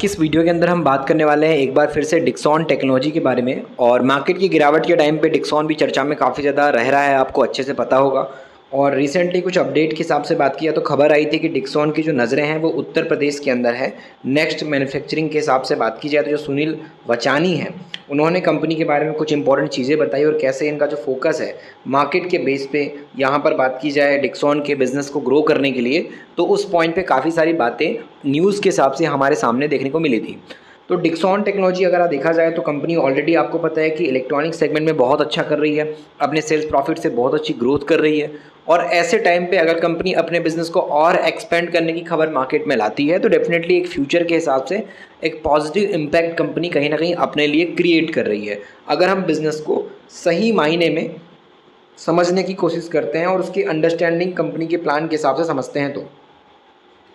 की इस वीडियो के अंदर हम बात करने वाले हैं एक बार फिर से डिक्सॉन टेक्नोलॉजी के बारे में। और मार्केट की गिरावट के टाइम पे डिक्सॉन भी चर्चा में काफ़ी ज़्यादा रह रहा है, आपको अच्छे से पता होगा। और रिसेंटली कुछ अपडेट के हिसाब से बात किया तो खबर आई थी कि डिक्सॉन की जो नज़रें हैं वो उत्तर प्रदेश के अंदर है। नेक्स्ट मैन्युफैक्चरिंग के हिसाब से बात की जाए तो जो सुनील वचानी हैं उन्होंने कंपनी के बारे में कुछ इंपॉर्टेंट चीज़ें बताई और कैसे इनका जो फोकस है मार्केट के बेस पे यहाँ पर बात की जाए डिक्सॉन के बिज़नेस को ग्रो करने के लिए, तो उस पॉइंट पे काफ़ी सारी बातें न्यूज़ के हिसाब से हमारे सामने देखने को मिली थी। तो डिक्सॉन टेक्नोलॉजी अगर देखा जाए तो कंपनी ऑलरेडी आपको पता है कि इलेक्ट्रॉनिक सेगमेंट में बहुत अच्छा कर रही है, अपने सेल्स प्रॉफिट से बहुत अच्छी ग्रोथ कर रही है। और ऐसे टाइम पे अगर कंपनी अपने बिजनेस को और एक्सपेंड करने की खबर मार्केट में लाती है तो डेफिनेटली एक फ्यूचर के हिसाब से एक पॉजिटिव इम्पैक्ट कंपनी कहीं ना कहीं अपने लिए क्रिएट कर रही है। अगर हम बिज़नेस को सही मायने में समझने की कोशिश करते हैं और उसकी अंडरस्टैंडिंग कंपनी के प्लान के हिसाब से समझते हैं तो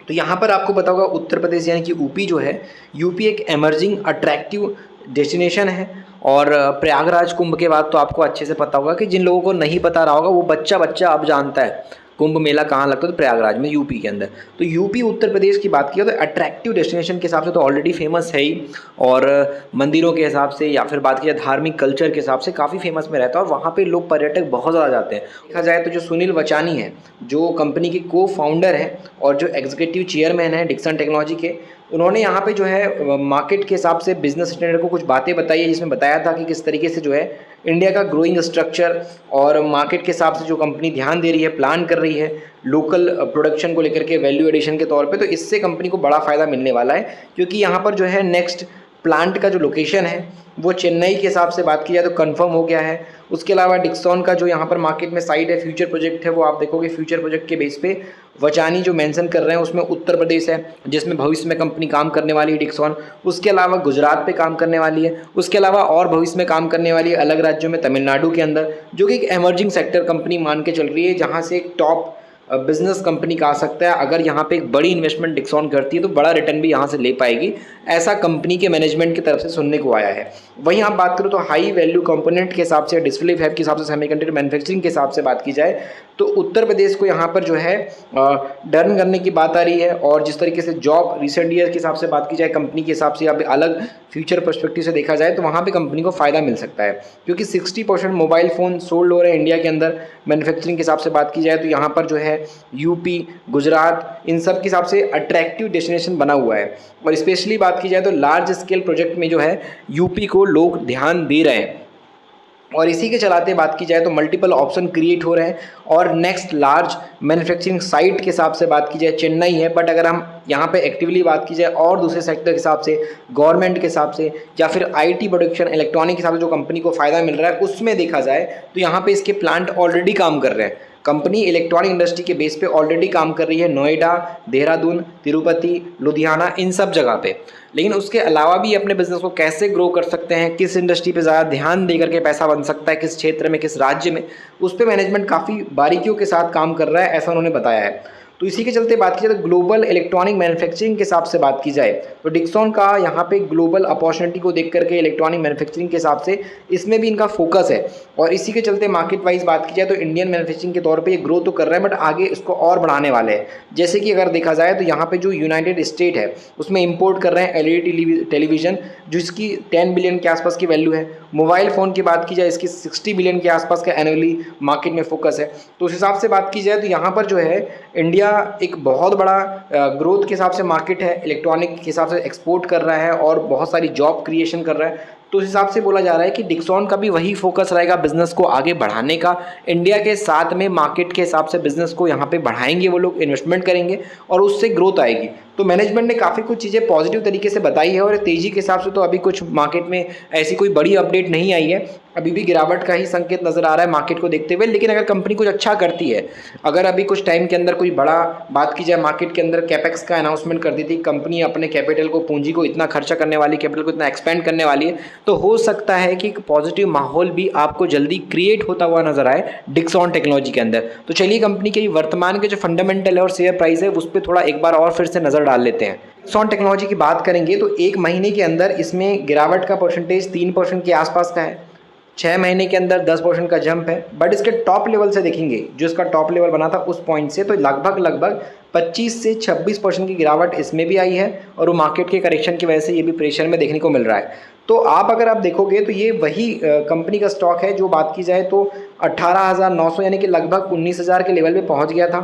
यहाँ पर आपको पता होगा उत्तर प्रदेश यानी कि यूपी जो है, यूपी एक एमर्जिंग अट्रैक्टिव डेस्टिनेशन है। और प्रयागराज कुंभ के बाद तो आपको अच्छे से पता होगा कि जिन लोगों को नहीं पता रहा होगा वो बच्चा बच्चा अब जानता है कुंभ मेला कहाँ लगता है, तो प्रयागराज में यूपी के अंदर। तो यूपी उत्तर प्रदेश की बात किया तो अट्रैक्टिव डेस्टिनेशन के हिसाब से तो ऑलरेडी फेमस है ही, और मंदिरों के हिसाब से या फिर बात की जाए धार्मिक कल्चर के हिसाब से काफ़ी फेमस में रहता है और वहाँ पे लोग पर्यटक बहुत ज़्यादा जाते हैं। देखा जाए तो जो सुनील वचानी है जो कंपनी के को फाउंडर हैं और जो एग्जीक्यूटिव चेयरमैन हैं डिक्सन टेक्नोलॉजी के, उन्होंने यहाँ पे जो है मार्केट के हिसाब से बिजनेस स्टैंडर्ड को कुछ बातें बताई है, जिसमें बताया था कि किस तरीके से जो है इंडिया का ग्रोइंग स्ट्रक्चर और मार्केट के हिसाब से जो कंपनी ध्यान दे रही है, प्लान कर रही है लोकल प्रोडक्शन को लेकर के वैल्यू एडिशन के तौर पे, तो इससे कंपनी को बड़ा फ़ायदा मिलने वाला है। क्योंकि यहाँ पर जो है नेक्स्ट प्लांट का जो लोकेशन है वो चेन्नई के हिसाब से बात की जाए तो कंफर्म हो गया है। उसके अलावा डिक्सॉन का जो यहाँ पर मार्केट में साइट है, फ्यूचर प्रोजेक्ट है, वो आप देखोगे फ्यूचर प्रोजेक्ट के बेस पे वचानी जो मेंशन कर रहे हैं उसमें उत्तर प्रदेश है जिसमें भविष्य में कंपनी काम करने वाली है डिक्सॉन। उसके अलावा गुजरात पे काम करने वाली है, उसके अलावा और भविष्य में काम करने वाली है अलग राज्यों में, तमिलनाडु के अंदर, जो कि एक एमर्जिंग सेक्टर कंपनी मान के चल रही है, जहाँ से एक टॉप बिजनेस कंपनी का आ सकता है। अगर यहाँ पे एक बड़ी इन्वेस्टमेंट डिक्सॉन करती है तो बड़ा रिटर्न भी यहाँ से ले पाएगी, ऐसा कंपनी के मैनेजमेंट की तरफ से सुनने को आया है। वहीं आप बात करो तो हाई वैल्यू कंपोनेंट के हिसाब से, डिस्प्ले फैब के हिसाब से, सेमीकंडक्टर मैन्युफैक्चरिंग के हिसाब से बात की जाए तो उत्तर प्रदेश को यहाँ पर जो है टर्न करने की बात आ रही है। और जिस तरीके से जॉब रिसेंट ईयर के हिसाब से बात की जाए कंपनी के हिसाब से या अलग फ्यूचर पर्सपेक्टिव से देखा जाए तो वहाँ पे कंपनी को फ़ायदा मिल सकता है, क्योंकि 60% मोबाइल फ़ोन सोल्ड हो रहे हैं इंडिया के अंदर। मैन्युफैक्चरिंग के हिसाब से बात की जाए तो यहाँ पर जो है यूपी, गुजरात, इन सब के हिसाब से अट्रैक्टिव डेस्टिनेशन बना हुआ है। और स्पेशली बात की जाए तो लार्ज स्केल प्रोजेक्ट में जो है यूपी को लोग ध्यान दे रहे हैं। और इसी के चलाते बात की जाए तो मल्टीपल ऑप्शन क्रिएट हो रहे हैं। और नेक्स्ट लार्ज मैन्युफैक्चरिंग साइट के हिसाब से बात की जाए चेन्नई है, बट अगर हम यहाँ पे एक्टिवली बात की जाए और दूसरे सेक्टर के हिसाब से, गवर्नमेंट के हिसाब से या फिर आईटी प्रोडक्शन इलेक्ट्रॉनिक के हिसाब से जो कंपनी को फ़ायदा मिल रहा है उसमें देखा जाए तो यहाँ पे इसके प्लांट ऑलरेडी काम कर रहे हैं। कंपनी इलेक्ट्रॉनिक इंडस्ट्री के बेस पे ऑलरेडी काम कर रही है नोएडा, देहरादून, तिरुपति, लुधियाना, इन सब जगह पे। लेकिन उसके अलावा भी अपने बिजनेस को कैसे ग्रो कर सकते हैं, किस इंडस्ट्री पे ज़्यादा ध्यान दे करके पैसा बन सकता है, किस क्षेत्र में, किस राज्य में, उस पर मैनेजमेंट काफ़ी बारीकियों के साथ काम कर रहा है, ऐसा उन्होंने बताया है। तो इसी के चलते बात की जाए तो ग्लोबल इलेक्ट्रॉनिक मैन्युफैक्चरिंग के हिसाब से बात की जाए तो डिक्सॉन का यहाँ पे ग्लोबल अपॉर्चुनिटी को देख करके इलेक्ट्रॉनिक मैन्युफैक्चरिंग के हिसाब से इसमें भी इनका फोकस है। और इसी के चलते मार्केट वाइज बात की जाए तो इंडियन मैन्युफैक्चरिंग के तौर पे ये ग्रो तो कर रहा है, बट आगे इसको और बढ़ाने वाले हैं। जैसे कि अगर देखा जाए तो यहाँ पे जो यूनाइटेड स्टेट है उसमें इंपोर्ट कर रहे हैं एलईडी टेलीविजन जिसकी 10 बिलियन के आसपास की वैल्यू है। मोबाइल फ़ोन की बात की जाए इसकी 60 बिलियन के आसपास का एनुअली मार्केट में फोकस है। तो उस हिसाब से बात की जाए तो यहाँ पर जो है इंडिया एक बहुत बड़ा ग्रोथ के हिसाब से मार्केट है, इलेक्ट्रॉनिक के हिसाब से एक्सपोर्ट कर रहा है और बहुत सारी जॉब क्रिएशन कर रहा है। तो उस हिसाब से बोला जा रहा है कि डिक्सॉन का भी वही फोकस रहेगा बिजनेस को आगे बढ़ाने का। इंडिया के साथ में मार्केट के हिसाब से बिजनेस को यहाँ पे बढ़ाएंगे, वो लोग इन्वेस्टमेंट करेंगे और उससे ग्रोथ आएगी। तो मैनेजमेंट ने काफ़ी कुछ चीज़ें पॉजिटिव तरीके से बताई है। और तेज़ी के हिसाब से तो अभी कुछ मार्केट में ऐसी कोई बड़ी अपडेट नहीं आई है, अभी भी गिरावट का ही संकेत नज़र आ रहा है मार्केट को देखते हुए। लेकिन अगर कंपनी कुछ अच्छा करती है, अगर अभी कुछ टाइम के अंदर कोई बड़ा बात की जाए मार्केट के अंदर कैपेक्स का अनाउंसमेंट कर दी थी, कंपनी अपने कैपिटल को, पूंजी को इतना खर्चा करने वाली, कैपिटल को इतना एक्सपेंड करने वाली है, तो हो सकता है कि एक पॉजिटिव माहौल भी आपको जल्दी क्रिएट होता हुआ नजर आए डिक्सॉन टेक्नोलॉजी के अंदर। तो चलिए कंपनी के वर्तमान के जो फंडामेंटल है और शेयर प्राइस है उस पर थोड़ा एक बार और फिर से नज़र डाल लेते हैं। डिक्सॉन टेक्नोलॉजी की बात करेंगे तो एक महीने के अंदर इसमें गिरावट का परसेंटेज 3% के आसपास का है। 6 महीने के अंदर 10% का जंप है, बट इसके टॉप लेवल से देखेंगे, जो इसका टॉप लेवल बना था उस पॉइंट से, तो लगभग 25 से 26% की गिरावट इसमें भी आई है और वो मार्केट के करेक्शन की वजह से ये भी प्रेशर में देखने को मिल रहा है। तो अगर आप देखोगे तो ये वही कंपनी का स्टॉक है जो बात की जाए तो 18,900 यानी कि लगभग 19,000 के लेवल पे पहुंच गया था।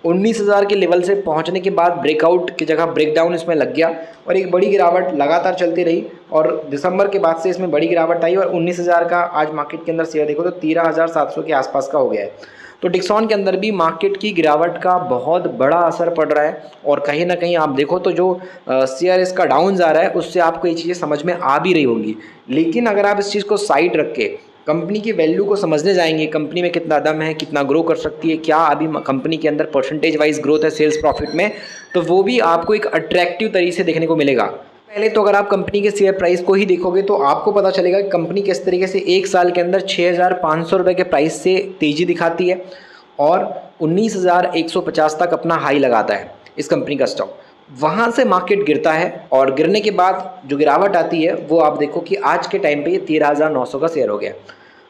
19,000 के लेवल से पहुंचने के बाद ब्रेकआउट की जगह ब्रेकडाउन इसमें लग गया और एक बड़ी गिरावट लगातार चलती रही और दिसंबर के बाद से इसमें बड़ी गिरावट आई और 19,000 का आज मार्केट के अंदर शेयर देखो तो 13,700 के आसपास का हो गया है। तो डिक्सॉन के अंदर भी मार्केट की गिरावट का बहुत बड़ा असर पड़ रहा है और कहीं ना कहीं आप देखो तो जो शेयर इसका डाउन जा रहा है उससे आपको ये चीज़ें समझ में आ भी रही होंगी। लेकिन अगर आप इस चीज़ को साइड रख के कंपनी की वैल्यू को समझने जाएंगे, कंपनी में कितना दम है, कितना ग्रो कर सकती है, क्या अभी कंपनी के अंदर परसेंटेज वाइज ग्रोथ है सेल्स प्रॉफिट में, तो वो भी आपको एक अट्रैक्टिव तरीके से देखने को मिलेगा। पहले तो अगर आप कंपनी के शेयर प्राइस को ही देखोगे तो आपको पता चलेगा कि कंपनी किस तरीके से एक साल के अंदर 6,500 रुपये के प्राइस से तेज़ी दिखाती है और 19,150 तक अपना हाई लगाता है इस कंपनी का स्टॉक। वहाँ से मार्केट गिरता है और गिरने के बाद जो गिरावट आती है वो आप देखो कि आज के टाइम पे ये 13,900 का शेयर हो गया।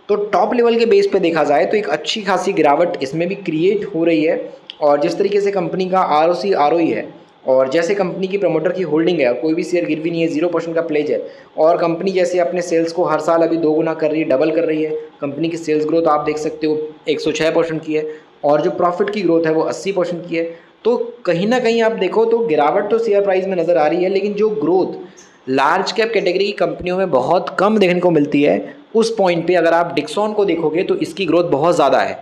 तो टॉप लेवल के बेस पे देखा जाए तो एक अच्छी खासी गिरावट इसमें भी क्रिएट हो रही है और जिस तरीके से कंपनी का ROC ROE है और जैसे कंपनी की प्रमोटर की होल्डिंग है, कोई भी शेयर गिरवी नहीं है, 0% का प्लेज है और कंपनी जैसे अपने सेल्स को हर साल अभी 2 गुना कर रही है, डबल कर रही है। कंपनी की सेल्स ग्रोथ आप देख सकते हो 106% की है और जो प्रॉफिट की ग्रोथ है वो 80% की है। तो कहीं ना कहीं आप देखो तो गिरावट तो शेयर प्राइस में नज़र आ रही है, लेकिन जो ग्रोथ लार्ज कैप कैटेगरी की कंपनियों में बहुत कम देखने को मिलती है, उस पॉइंट पे अगर आप डिक्सॉन को देखोगे तो इसकी ग्रोथ बहुत ज़्यादा है।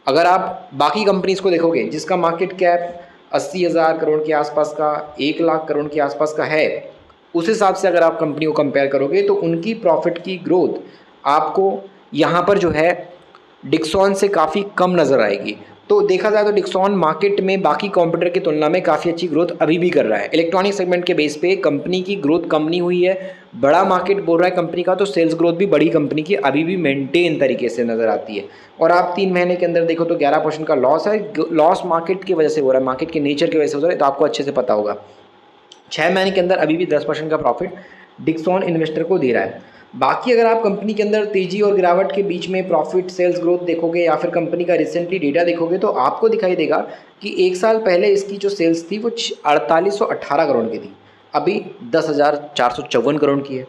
अगर आप बाकी कंपनीज़ को देखोगे जिसका मार्केट कैप 80,000 करोड़ के आसपास का, 1 लाख करोड़ के आसपास का है, उस हिसाब से अगर आप कंपनी को कंपेयर करोगे तो उनकी प्रॉफिट की ग्रोथ आपको यहाँ पर जो है डिक्सॉन से काफ़ी कम नज़र आएगी। तो देखा जाए तो डिक्सॉन मार्केट में बाकी कॉम्पिटिटर की तुलना में काफ़ी अच्छी ग्रोथ अभी भी कर रहा है। इलेक्ट्रॉनिक सेगमेंट के बेस पे कंपनी की ग्रोथ कम नहीं हुई है, बड़ा मार्केट बोल रहा है कंपनी का, तो सेल्स ग्रोथ भी बड़ी कंपनी की अभी भी मेंटेन तरीके से नज़र आती है। और आप 3 महीने के अंदर देखो तो 11% का लॉस है। लॉस मार्केट की वजह से हो रहा है, मार्केट के नेचर की वजह से हो रहा है, तो आपको अच्छे से पता होगा। 6 महीने के अंदर अभी भी 10% का प्रॉफिट डिक्सॉन इन्वेस्टर को दे रहा है। बाकी अगर आप कंपनी के अंदर तेजी और गिरावट के बीच में प्रॉफिट सेल्स ग्रोथ देखोगे या फिर कंपनी का रिसेंटली डेटा देखोगे तो आपको दिखाई देगा कि 1 साल पहले इसकी जो सेल्स थी वो 4818 करोड़ की थी, अभी 10,454 करोड़ की है।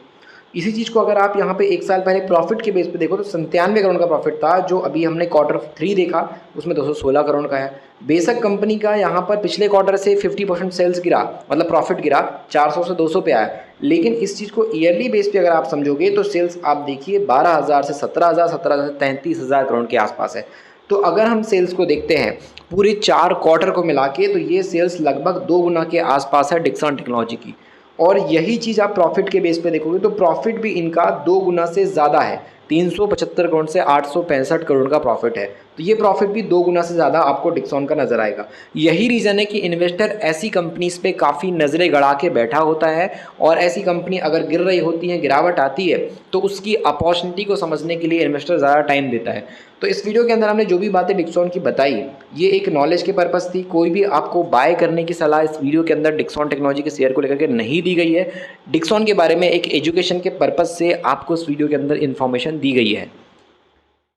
इसी चीज़ को अगर आप यहाँ पे 1 साल पहले प्रॉफिट के बेस पे देखो तो 97 करोड़ का प्रॉफिट था, जो अभी हमने Q3 देखा उसमें 216 करोड़ का है। बेशक कंपनी का यहाँ पर पिछले क्वार्टर से 50% सेल्स गिरा, मतलब प्रॉफिट गिरा, 400 से 200 पे आया, लेकिन इस चीज़ को ईयरली बेस पे अगर आप समझोगे तो सेल्स आप देखिए 12,000 से 17,000, 17,000 से 33,000 करोड़ के आसपास है। तो अगर हम सेल्स को देखते हैं पूरे 4 क्वार्टर को मिला के तो ये सेल्स लगभग 2 गुना के आसपास है डिक्सन टेक्नोलॉजी की। और यही चीज़ आप प्रॉफिट के बेस पे देखोगे तो प्रॉफिट भी इनका 2 गुना से ज़्यादा है, 375 करोड़ से 865 करोड़ का प्रॉफिट है। तो ये प्रॉफिट भी 2 गुना से ज़्यादा आपको डिक्सॉन का नज़र आएगा। यही रीज़न है कि इन्वेस्टर ऐसी कंपनीज़ पे काफ़ी नज़रें गड़ा के बैठा होता है और ऐसी कंपनी अगर गिर रही होती है, गिरावट आती है, तो उसकी अपॉर्चुनिटी को समझने के लिए इन्वेस्टर ज़्यादा टाइम देता है। तो इस वीडियो के अंदर हमने जो भी बातें डिक्सॉन की बताई, ये एक नॉलेज के पर्पज़ थी। कोई भी आपको बाय करने की सलाह इस वीडियो के अंदर डिक्सॉन टेक्नोलॉजी के शेयर को लेकर के नहीं दी गई है। डिक्सॉन के बारे में एक एजुकेशन के पर्पज़ से आपको इस वीडियो के अंदर इन्फॉर्मेशन दी गई है।